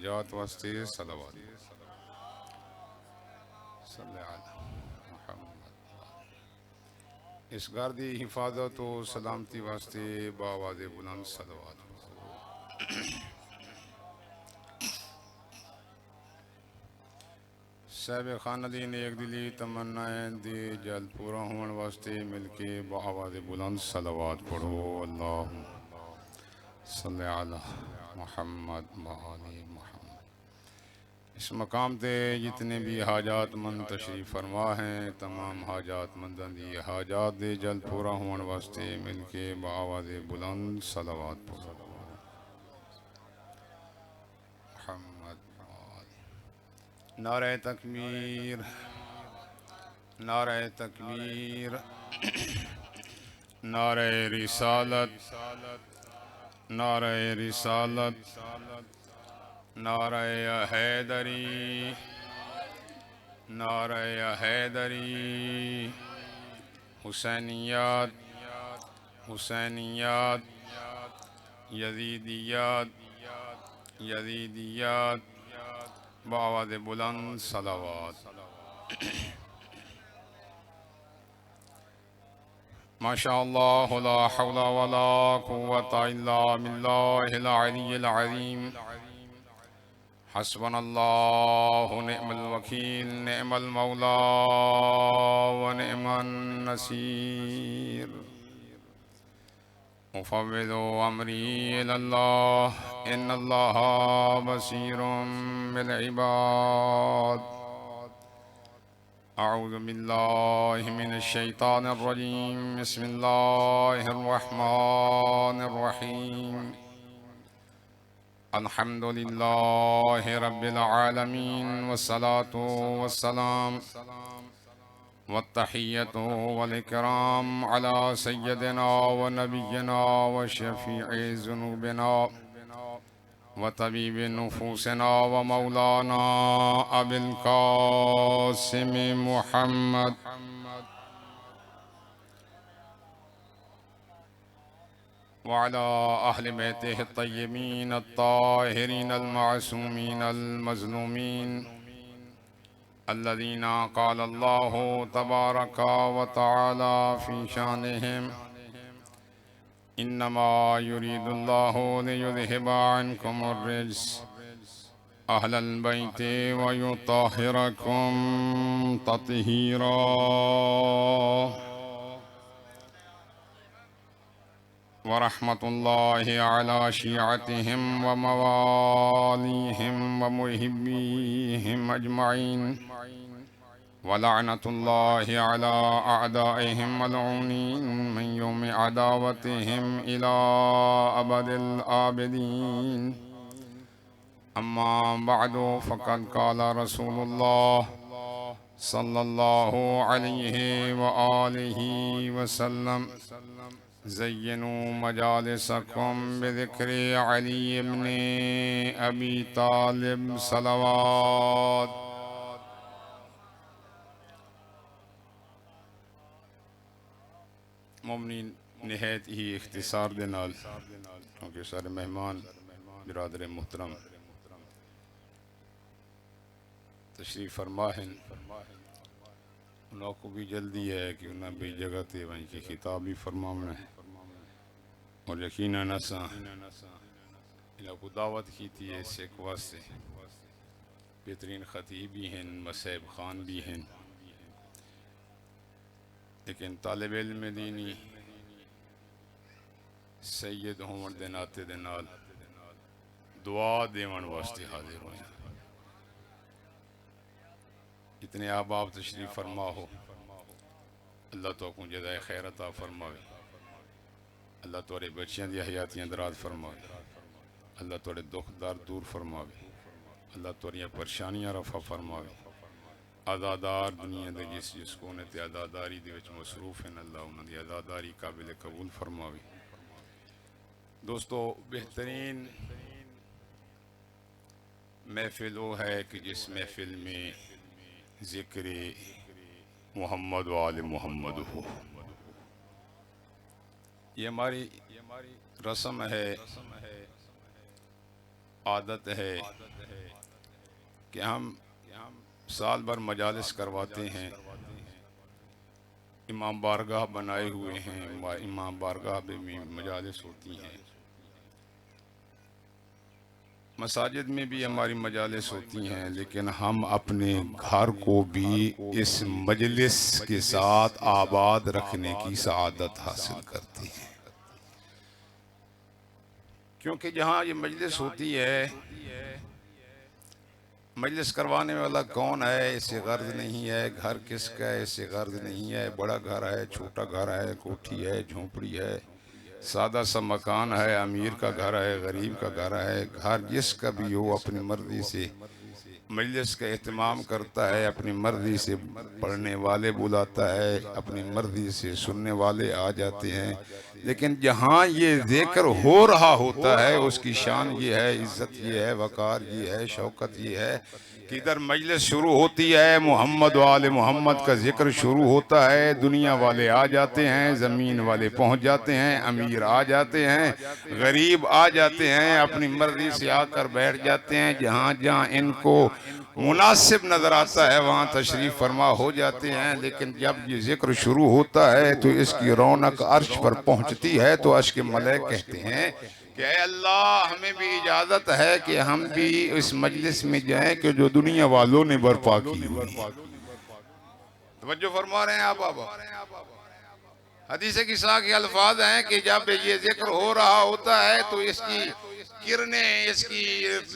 हाजात वास्ते सलावत सल्ले अला मुहम्मद। इस घर की हिफाजत और सलामती वास्ते बावाज़े बुलंद सलावत। साहिब खानदी ने एक दिली तमन्नाएं दे जल्द पूरा होने वास्ते मिलके बावाज़े बुलंद सलावत पढ़ो। अल्लाह सल्ले अला मुहम्मद व आले मुहम्मद। इस मकाम ते जितने भी हाजात मंद तशरीफ़ फरमा हैं तमाम हाजात मंदा दी हाजात दे जल्द पूरा होने वास्ते मिलके बावाज़े बुलंद सलावत पढ़ो। मोहम्मद नारे तकबीर नारे तकबीर नारे रिसालत नारे रिसालत नारे हैदरी नारे हैदरी हुसैनियात हुसैनियात यजीदियात यजीदियात बावाज़े बुलंद सलावत। माशाअल्लाह ला हौला वला कुव्वता इल्ला बिल्लाहिल अलिय्यिल अज़ीम। हस्बनल्लाहु निअमल वकील निअमल मौला व निअमन नसीर। मुफव्विज़ु अमरी इलल्लाह इन्नल्लाह बसीरुम बिल इबाद। अऊज़ु बिल्लाहि मिनश शैतानिर रजीम। बिस्मिल्लाहिर रहमानिर रहीम। अल्हम्दुलिल्लाहि रब्बिल आलमीन वस्सलातु वस्सलाम वत्तहिय्यतु वल इकराम अला सय्यदिना व नबिय्यिना व शफीइ ज़ुनूबिना व तबीबि नुफूसिना व मौलाना अबिल कासिम मुहम्मद वअला अहलि बैतिहि अत्तय्यबीन अत्ताहिरीन अल-मासूमीन अल-मज़लूमीन अल्लज़ीना क़ाला अल्लाहु तबारक व तआला फ़ी शानिहिम इन्नमा युरीदुल्लाहु लियुज़हिबा अन्कुमुर रिज्स अहलल बैति व युत्तहिरकुम तत्हीरा। व रहमतुल्लाहि अला शियअतिहिम व मवालिहिम व मुहिब्बीहिम अजमईन व लअनतुल्लाहि अला अअदाइहिम मलऊनीन मिन यौमि अदावतिहिम इला अबदिल आबिदीन। अम्मा बअदु फ़क़द क़ाला रसूलुल्लाह सल्लल्लाहु अलैहि व आलिहि वसल्लम ज़य्यिनू मजालिसकुम बिज़िक्रि अली इब्न अबी तालिब सलवात। मुमनीन निहायत ही इख्तिसार दे नाल क्योंकि सारे मेहमान बिरादर मुहतरम तशरीफ़ फरमा हैं। उन्होंने को भी जल्दी है कि उन्हें भी जगह ते वहीं की खिताब भी फरमावना है और यकीनन असां इन्हों को दावत की थी ऐसे वास्ते बेहतरीन ख़तीब भी हैं मसैब ख़ान भी हैं लेकिन तालिब इल्म दीनी सैयद होवन दे नाते दे नाल दुआ देवन वास्ते हाजिर हुए। इतने आबाब तशरीफ़ फरमा हो अल्लाह तो को जज़ाए खैर अता फरमावे। अल्लाह तोरे बच्चियां दी हयातियां दराज फरमावे। अल्लाह तोरे दुख दर्द दूर फरमावे। अल्लाह तोरियां परेशानियां रफा फरमावे। आज़ादार दुनिया दे जिस जिस कोने ते आज़ादारी दे विच मसरूफ़ हैं अल्लाह उन्हां दी आज़ादारी काबिल कबूल फरमावे। दोस्तों बेहतरीन महफिल वो है कि जिस महफिल में ज़िक्र मोहम्मद व आले मोहम्मद हो। ये हमारी रस्म है आदत है कि हम साल भर मजालिस करवाते हैं, इमाम बारगाह बनाए हुए हैं, इमाम बारगाह पे भी मजालिस होती हैं, मसाजिद में भी हमारी मजालिस होती हैं, लेकिन हम अपने घर को भी इस मजलिस के साथ आबाद रखने की सआदत हासिल करते हैं। क्योंकि जहाँ ये मजलिस होती है, मजलिस करवाने वाला कौन है इससे गर्ज नहीं है, घर किसका है इससे गर्ज नहीं है, बड़ा घर है, छोटा घर है, कोठी है, झोंपड़ी है, सादा सा मकान है, अमीर का घर है, गरीब का घर है, घर जिसका भी हो अपनी मर्जी से मजलिस का एहतमाम करता है, अपनी मर्जी से पढ़ने वाले बुलाता है, अपनी मर्जी से सुनने वाले आ जाते हैं। लेकिन जहाँ ये जिक्र हो रहा होता है उसकी शान ये है, इज्जत ये है, वकार ये है, शौकत ये है कि इधर मजलिस शुरू होती है, मोहम्मद वाले मोहम्मद का जिक्र शुरू होता है, दुनिया वाले आ जाते हैं, ज़मीन वाले पहुंच जाते हैं, अमीर आ जाते हैं, गरीब आ जाते हैं, अपनी मर्जी से आकर बैठ जाते हैं, जहाँ जहाँ इनको मुनासिब नज़र आता है वहाँ तशरीफ़ फरमा हो जाते हैं। लेकिन जब ये जिक्र शुरू होता है तो इसकी रौनक अर्श पर पहुँचती है, तो अर्श के मलाइक कहते हैं कि अल्लाह हमें भी इजाज़त है कि हम भी इस मजलिस में जाएं कि जो दुनिया वालों ने बर्पा की। तवज्जो फरमा रहे हैं आप? हदीस किस्सा के अल्फाज हैं कि जब ये जिक्र हो रहा होता है तो इसकी किरणें, इसकी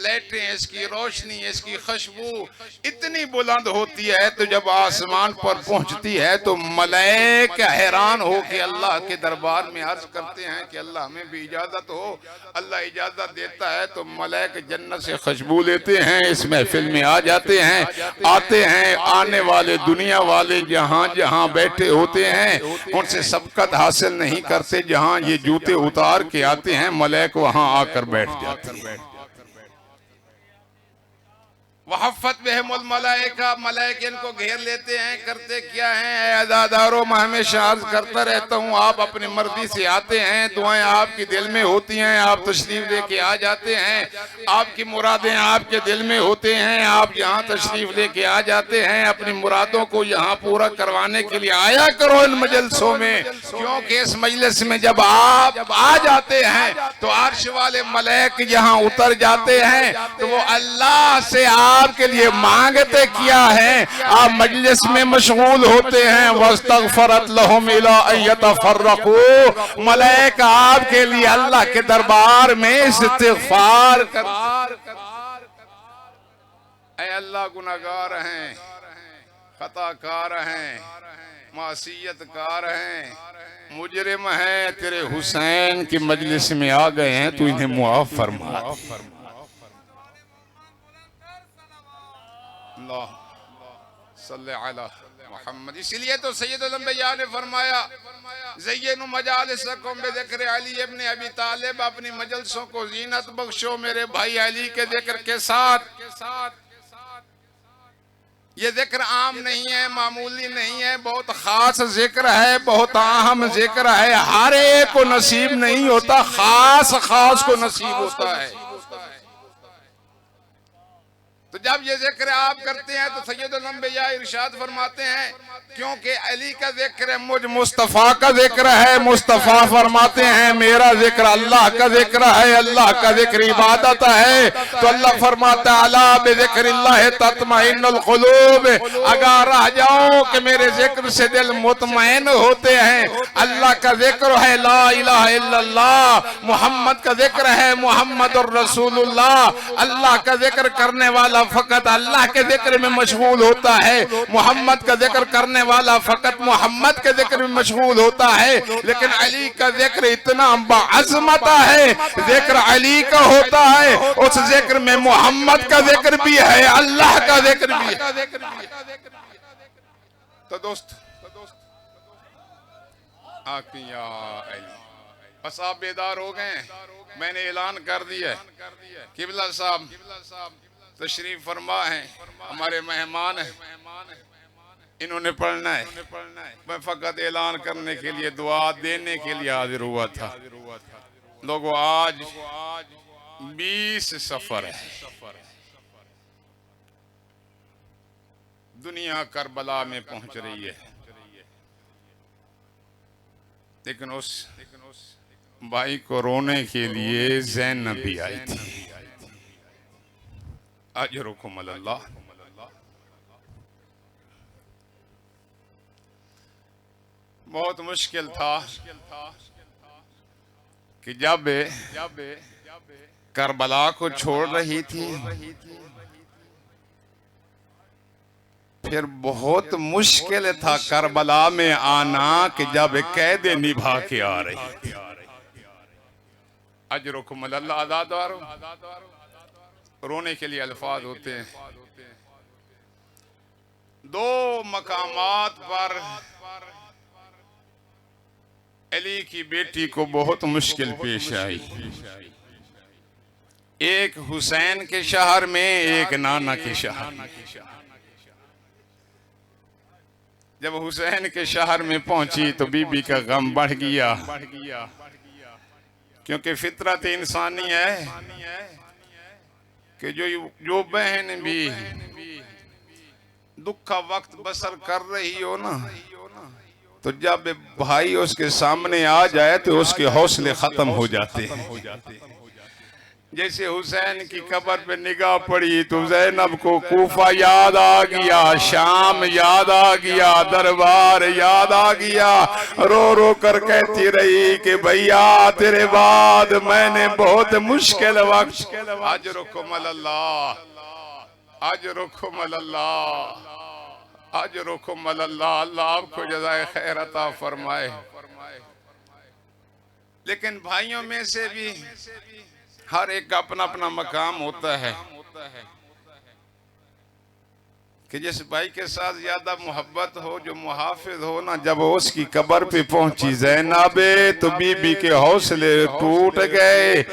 लाइटें, इसकी रोशनी, इसकी खुशबू इतनी बुलंद होती है, तो जब आसमान पर पहुंचती है तो मलाइक हैरान हो के अल्लाह के दरबार में अर्ज करते हैं कि अल्लाह हमें भी इजाजत हो। अल्लाह इजाजत देता है तो मलाइक जन्नत से खुशबू लेते हैं, इस महफिल में आ जाते हैं, आते हैं, आने वाले दुनिया वाले जहाँ जहाँ बैठे होते हैं उनसे सबकत हासिल नहीं करते, जहाँ ये जूते उतार के आते हैं मलाइक वहाँ आकर बैठ जाते हैं। वहफ़त बिहिमुल मलाइका, मलाइक इनको घेर लेते हैं, करते क्या हैं? अज़ादारों, मैं हमेशा अर्ज करता रहता हूँ, आप अपनी मर्जी से आते हैं, दुआएं आपकी दिल में होती हैं, आप तशरीफ लेके आ जाते हैं, आपकी मुरादें आपके दिल में होते हैं, आप यहाँ तशरीफ लेके आ जाते हैं, अपनी मुरादों को यहाँ पूरा करवाने के लिए आया करो इन मजलिसों में। क्योंकि इस मजलिस में जब आप आ जाते हैं तो अर्श वाले मलाइक यहाँ उतर जाते हैं, तो वो अल्लाह से आपके लिए मांगते क्या है, आप मजलिस में मशगूल होते हैं। वस्तगफरत लहुम इला अयतफर्रकू, मलाइक आपके लिए अल्लाह के दरबार में इस्तिग़फार कर, ऐ अल्लाह गुनाहगार हैं, खताकार हैं, मासियतकार हैं, मुजरिम हैं, तेरे हुसैन की मजलिस में आ गए हैं, तू इन्हें मुआफ़ फरमा। मोहम्मद। इसलिए तो सैयदुल अंबिया ने फरमाया, ज़य्यिनु मजालिसकुम बिज़िक्र अली इब्न अबी तालिब, अपनी मजलिसों को जीनत बख्शो मेरे भाई अली के जिक्र के साथ। ये जिक्र आम नहीं है, मामूली नहीं है, बहुत खास जिक्र है, बहुत अहम जिक्र है, हर एक को नसीब नहीं होता, खास को नसीब होता है। तो जब ये जिक्र आप करते हैं तो सैयदुल अंबिया इरशाद फरमाते हैं, क्योंकि अली का जिक्र है, मुझ मुस्तफ़ा का जिक्र है, मुस्तफ़ा फरमाते हैं मेरा जिक्र अल्लाह का जिक्र है, अल्लाह का जिक्र इबादत है। तो अल्लाह फरमाता है अला बिज़िक्रिल्लाह तत्मइन्नुल क़ुलूब, अगर रह जाओ कि मेरे जिक्र से दिल मुतमईन होते हैं। अल्लाह का जिक्र है ला इलाहा इल्लल्लाह, मोहम्मद का जिक्र है मोहम्मदुर रसूलुल्लाह। अल्लाह का जिक्र करने वाला फकत अल्लाह के जिक्र में मशगूल होता है, मोहम्मद का जिक्र करने वाला फकत मोहम्मद के जिक्र में मशगूल होता है। लेकिन अली का जिक्र इतना बाअज़मत है, जिक्र अली का होता है, उस जिक्र में मोहम्मद का जिक्र भी है, अल्लाह का जिक्र भी है। तो दोस्त आकिया अली, बस आप बेदार हो गए, मैंने ऐलान कर दिया, किबला साहब तशरीफ फरमा है, हमारे मेहमान हैं, इन्होंने पढ़ना है, मैं फकत ऐलान करने के लिए, दुआ देने के लिए हाजिर हुआ था। लोगों आज 20 सफर है। दुनिया करबला में पहुंच रही है, लेकिन उस भाई को रोने के लिए ज़ैनब भी आई थी। अजरुकुम अल्लाह। बहुत मुश्किल था कि जब करबला को छोड़ रही थी, फिर बहुत मुश्किल था करबला में आना कि जब कैद निभा के आ रही थी। अजरुकुम अल्लाह। आदादारो रोने के लिए अल्फाज होते हैं। दो मकामात पर अली की बेटी को बहुत मुश्किल पेश आई। एक हुसैन के शहर में, एक नाना के शहर में। जब हुसैन के शहर में पहुंची तो बीबी का गम बढ़ गया, क्योंकि फितरत इंसानी है कि जो बहन भी दुख का वक्त बसर कर रही हो ना, तो जब भाई उसके सामने आ जाए तो उसके हौसले खत्म हो जाते हैं। जैसे हुसैन की कब्र पे निगाह पड़ी तो ज़ैनब को कूफा याद आ गया, शाम याद आ गया, दरबार याद आ गया। रो रो कर कहती रही कि भैया तेरे बाद मैंने बहुत मुश्किल वक्त। अजरुकुम अल्लाह, अजरुकुम अल्लाह, अजरुकुम अल्लाह। अल्लाह आपको जज़ाए खैर अता फरमाए। लेकिन भाइयों में से भी हर एक का अपना अपना मकाम होता है कि जिस भाई के साथ ज्यादा मोहब्बत हो, जो मुहाफिज हो ना, जब उसकी कब्र पे पहुंची ज़ैनब तो बीबी के हौसले टूट गए,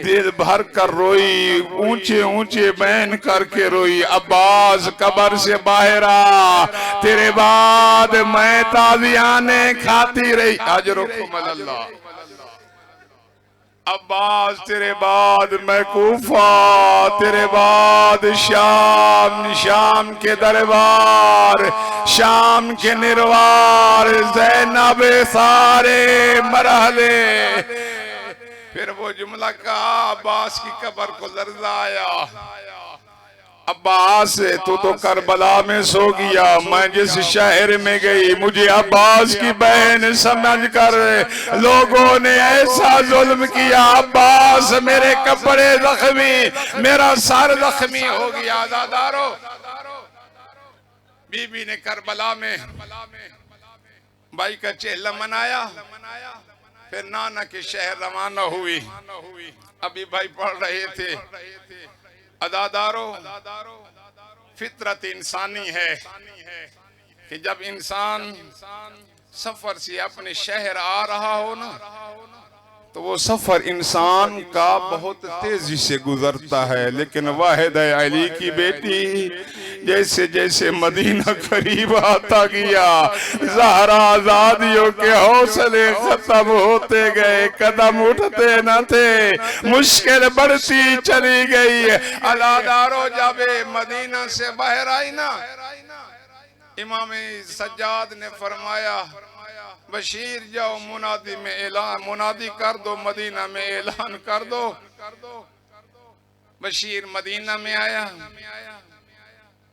दिल भर कर रोई, ऊंचे ऊंचे बैन करके रोई। अब्बास कब्र से बाहर आ, तेरे बाद मैं ताज़ियाने खाती रही। अजरुकुम अल्लाह। अब्बास तेरे बाद मैं कूफा, तेरे बाद शाम, शाम के दरबार, शाम के निर्वार, ज़ैनब सारे मरहले। फिर वो जुमला कहा, अब्बास की कब्र को लर्ज़ा आया। अब्बास तू तो करबला में सो गया, मैं जिस शहर में गई मुझे अब्बास की बहन समझकर लोगों ने ऐसा जुल्म किया। अब्बास मेरे कपड़े जख्मी, मेरा सर जख्मी हो गया। दादारो बीबी ने करबला में भाई का चेहरा मनाया, फिर नाना के शहर रवाना हुई। अभी भाई पढ़ रहे थे। अदादारो फितरत इंसानी है कि जब इंसान सफर से अपने शहर आ रहा हो ना, तो वो सफर इंसान का बहुत तेजी से गुजरता है। लेकिन वाहिद अली की बेटी जैसे जैसे मदीना करीब आता गया, ज़हरा आजादियों के हौसले खत्म होते गए, कदम उठते न थे, मुश्किल बढ़ती चली गई। अलादारो जब मदीना से बाहर आई ना, इमाम सज्जाद ने फरमाया बशीर जाओ मुनादी में ऐलान, मुनादी कर दो, मदीना में ऐलान कर दो। बशीर मदीना में आया,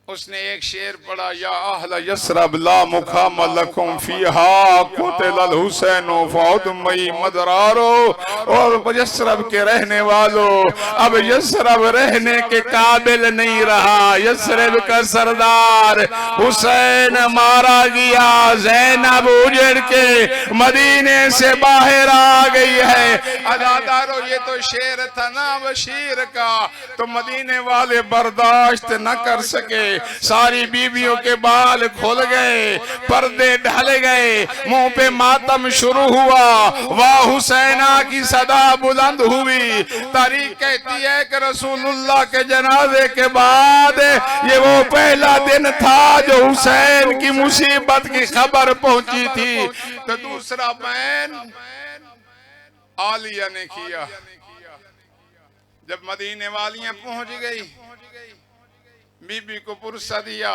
उसने एक शेर पढ़ा, या अहल यस्रब ला मुकाम लकुम फीहा कुतिल हुसैन फौतमई मदरारो। और यस्रब के रहने वालों, अब यस्रब रहने के काबिल नहीं रहा। यस्रब का सरदार हुसैन मारा गया, ज़ैनब उजड़ के मदीने से बाहर आ गई है। अदादारो ये तो शेर था ना बशीर का, तो मदीने वाले बर्दाश्त न कर सके। सारी बीवियों के बाल खुल गए, पर्दे ढल गए, मुंह पे मातम शुरू हुआ, वाह हुसैना की सदा बुलंद हुई। तारीख कहती है कि रसूलुल्लाह के जनाजे के बाद ये वो पहला दिन था जो हुसैन की मुसीबत की खबर पहुंची थी। तो दूसरा बयान आलिया ने किया। जब मदीने वालियां पहुंच गई, बीबी को पुरसा दिया,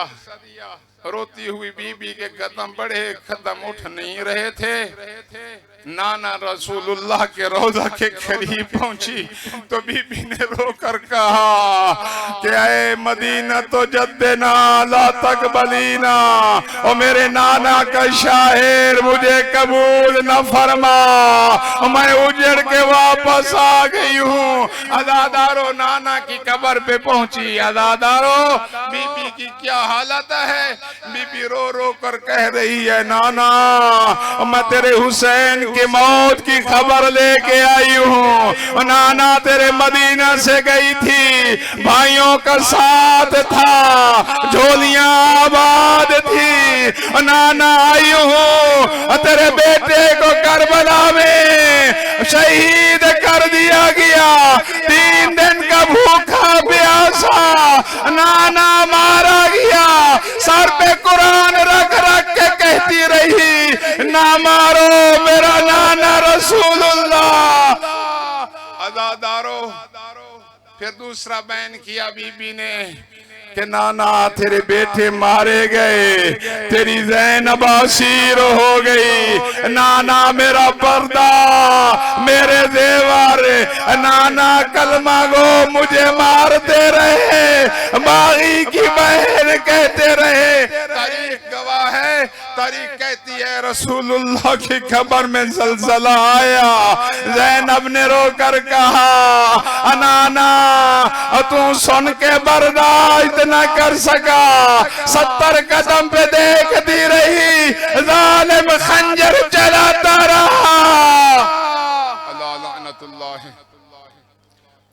रोती हुई बीबी के कदम बढ़े, कदम उठ नहीं रहे थे। नाना रसूलुल्लाह के रोजा के करीब पहुंची तो बीबी ने रोकर कहा कि ऐ मदीना तो जद्देना ला तकबलीना, और मेरे नाना का शायर मुझे कबूल न फरमा, मैं उजड़ के वापस आ गई हूँ। अदादारो नाना की कब्र पे पहुंची। अदादारो बीबी की क्या हालत है? बीबी रो रो कर कह रही है, नाना मैं तेरे हुसैन की मौत की खबर लेके आई हूँ। नाना तेरे मदीना से गई थी, भाइयों का साथ था, झोलियां आबाद थी। नाना आई हूँ, तेरे बेटे को करबला में शहीद कर दिया गया। 3 दिन का भूखा प्यासा नाना मारा गया। सर पे कुरान रख रख के कहती रही, ना मारो मेरा नाना रसूलुल्लाह। अदादारो फिर दूसरा बयान किया बीबी ने कि नाना तेरे बेटे मारे गए, तेरी ज़ैनब असीर हो गई। नाना मेरा पर्दा, मेरे जेवर, नाना कलमा गो मुझे मारते रहे, बागी की बहन कहते रहे। तारीख गवाह है, तारीख कहती है रसूलुल्लाह की खबर में जलजला आया। ज़ैनब ने रोकर कहा, नाना तू सुन के बर्दाश्त न कर सका। 70 कदम पे देखती रही, जालिम खंजर चलाता रहा। अल्लाह लानतुल्लाह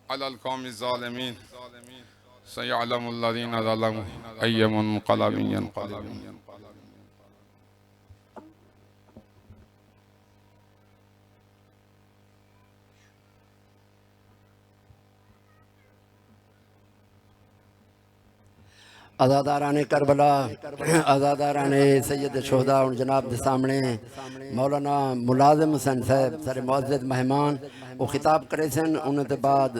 अलल कौमि ज़ालिमीन, सयअलमुल लज़ीना ज़लमू अय्य मुनक़लबिन यनक़लिबून। आज़ादाराने करबला, आज़ादाराने सैयद शोहदा और जनाब के सामने मौलाना मुलाजिम हुसैन साहब सारे मुअज़्ज़ज़ मेहमान वो खिताब करे सन। उन्होंने बाद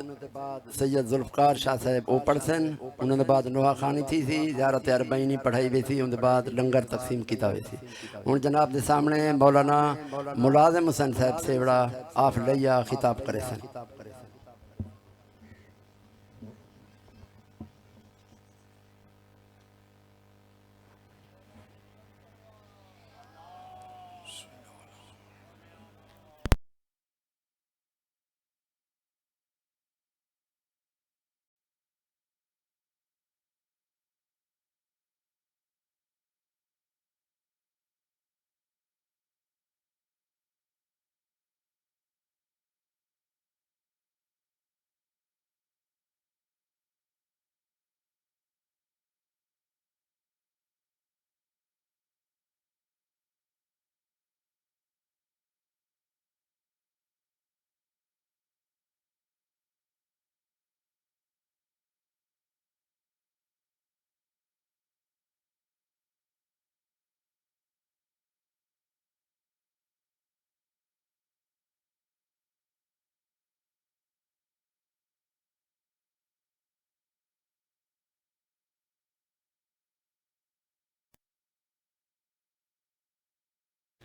सैयद जुल्फ़कार शाह साहब वो पढ़ सन। उन्होंने बाद नोहा खानी थी ज़ियारत अरबईनी पढ़ाई हुई थी। उनके बाद लंगर तकसीम किया हुई थी। हूँ जनाब के सामने मौलाना मुलाजिम हुसैन साहब से बड़ा आफ लिया खिताब करे सन।